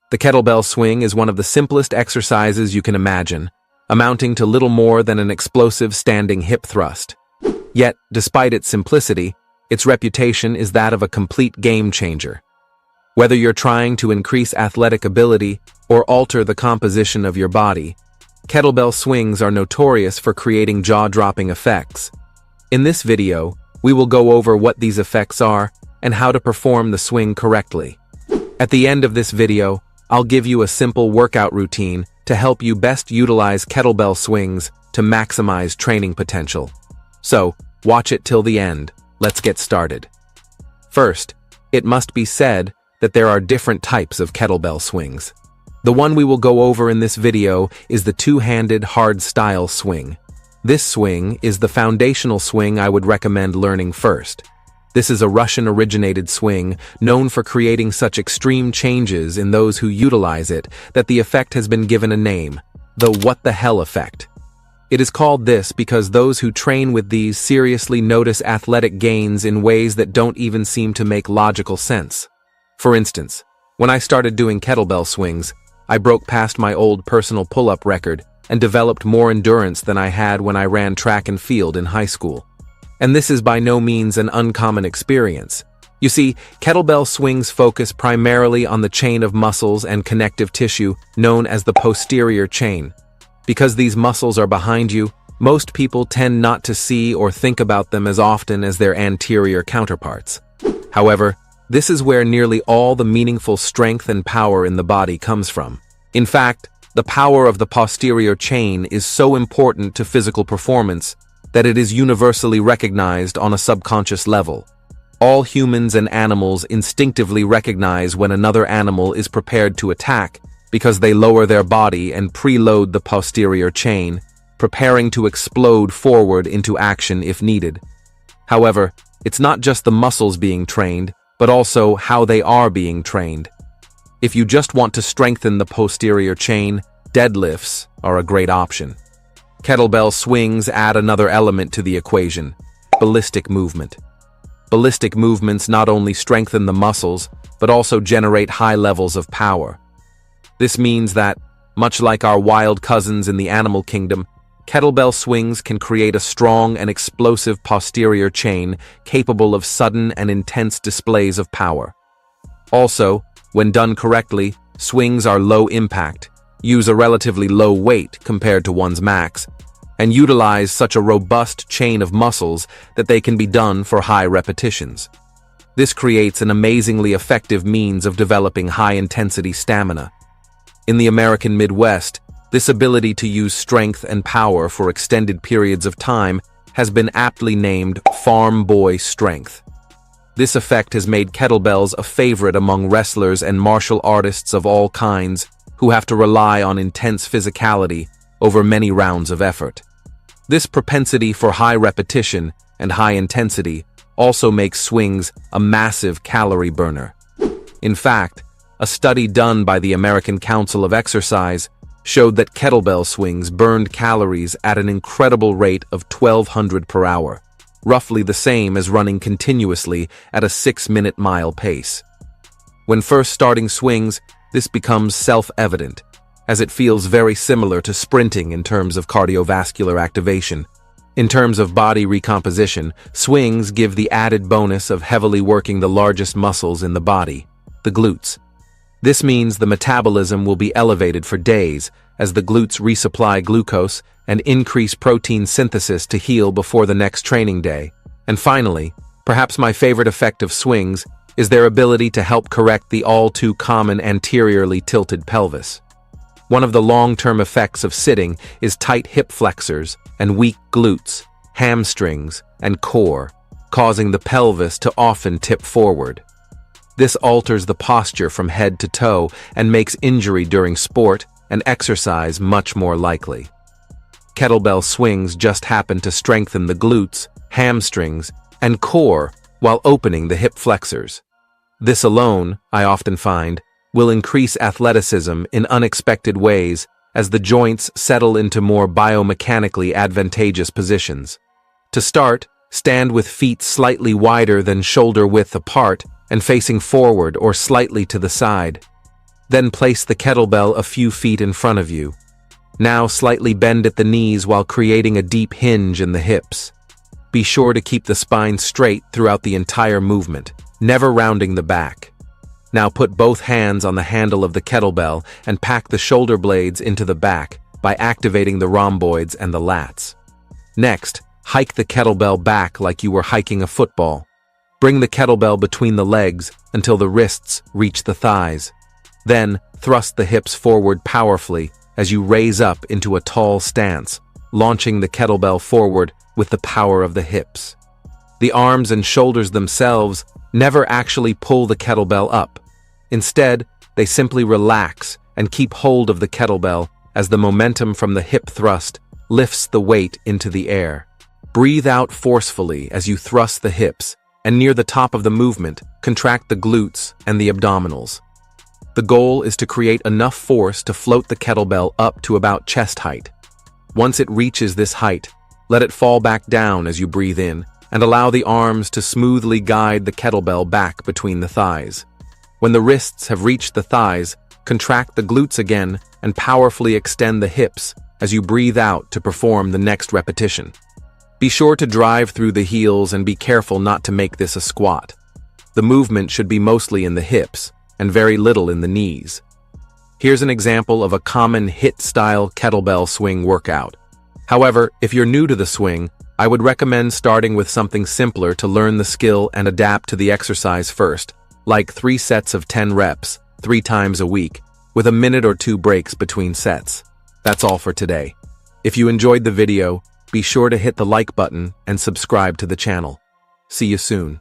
The kettlebell swing is one of the simplest exercises you can imagine, amounting to little more than an explosive standing hip thrust. Yet, despite its simplicity, its reputation is that of a complete game changer. Whether you're trying to increase athletic ability or alter the composition of your body, kettlebell swings are notorious for creating jaw-dropping effects. In this video, we will go over what these effects are and how to perform the swing correctly. At the end of this video, I'll give you a simple workout routine to help you best utilize kettlebell swings to maximize training potential. So, watch it till the end. Let's get started. First, it must be said that there are different types of kettlebell swings. The one we will go over in this video is the two-handed hard-style swing. This swing is the foundational swing I would recommend learning first. This is a Russian-originated swing known for creating such extreme changes in those who utilize it that the effect has been given a name, the "what the hell" effect. It is called this because those who train with these seriously notice athletic gains in ways that don't even seem to make logical sense. For instance, when I started doing kettlebell swings, I broke past my old personal pull-up record and developed more endurance than I had when I ran track and field in high school. And this is by no means an uncommon experience. You see, kettlebell swings focus primarily on the chain of muscles and connective tissue known as the posterior chain. Because these muscles are behind you, most people tend not to see or think about them as often as their anterior counterparts. However, this is where nearly all the meaningful strength and power in the body comes from. In fact, the power of the posterior chain is so important to physical performance that it is universally recognized on a subconscious level. All humans and animals instinctively recognize when another animal is prepared to attack because they lower their body and preload the posterior chain, preparing to explode forward into action if needed. However, it's not just the muscles being trained, but also how they are being trained. If you just want to strengthen the posterior chain, deadlifts are a great option. Kettlebell swings add another element to the equation: ballistic movement. Ballistic movements not only strengthen the muscles, but also generate high levels of power. This means that, much like our wild cousins in the animal kingdom, kettlebell swings can create a strong and explosive posterior chain capable of sudden and intense displays of power. Also, when done correctly, swings are low impact, use a relatively low weight compared to one's max, and utilize such a robust chain of muscles that they can be done for high repetitions. This creates an amazingly effective means of developing high-intensity stamina. In the American Midwest, this ability to use strength and power for extended periods of time has been aptly named farm boy strength. This effect has made kettlebells a favorite among wrestlers and martial artists of all kinds who have to rely on intense physicality over many rounds of effort. This propensity for high repetition and high intensity also makes swings a massive calorie burner. In fact, a study done by the American Council of Exercise showed that kettlebell swings burned calories at an incredible rate of 1,200 per hour, roughly the same as running continuously at a 6-minute mile pace. When first starting swings, this becomes self-evident, as it feels very similar to sprinting in terms of cardiovascular activation. In terms of body recomposition, swings give the added bonus of heavily working the largest muscles in the body, the glutes. This means the metabolism will be elevated for days as the glutes resupply glucose and increase protein synthesis to heal before the next training day. And finally, perhaps my favorite effect of swings is their ability to help correct the all-too-common anteriorly tilted pelvis. One of the long-term effects of sitting is tight hip flexors and weak glutes, hamstrings, and core, causing the pelvis to often tip forward. This alters the posture from head to toe and makes injury during sport and exercise much more likely. Kettlebell swings just happen to strengthen the glutes, hamstrings, and core while opening the hip flexors. This alone, I often find, will increase athleticism in unexpected ways as the joints settle into more biomechanically advantageous positions. To start, stand with feet slightly wider than shoulder width apart and facing forward or slightly to the side. Then place the kettlebell a few feet in front of you. Now slightly bend at the knees while creating a deep hinge in the hips. Be sure to keep the spine straight throughout the entire movement, never rounding the back. Now put both hands on the handle of the kettlebell and pack the shoulder blades into the back by activating the rhomboids and the lats. Next, hike the kettlebell back like you were hiking a football. Bring the kettlebell between the legs until the wrists reach the thighs. Then, thrust the hips forward powerfully as you raise up into a tall stance, launching the kettlebell forward with the power of the hips. The arms and shoulders themselves never actually pull the kettlebell up. Instead, they simply relax and keep hold of the kettlebell as the momentum from the hip thrust lifts the weight into the air. Breathe out forcefully as you thrust the hips, and near the top of the movement, contract the glutes and the abdominals. The goal is to create enough force to float the kettlebell up to about chest height. Once it reaches this height, let it fall back down as you breathe in, and allow the arms to smoothly guide the kettlebell back between the thighs. When the wrists have reached the thighs, contract the glutes again and powerfully extend the hips as you breathe out to perform the next repetition. Be sure to drive through the heels and be careful not to make this a squat. The movement should be mostly in the hips and very little in the knees. Here's an example of a common HIIT-style kettlebell swing workout. However, if you're new to the swing, I would recommend starting with something simpler to learn the skill and adapt to the exercise first, like 3 sets of 10 reps, 3 times a week, with a minute or 2 breaks between sets. That's all for today. If you enjoyed the video, be sure to hit the like button and subscribe to the channel. See you soon.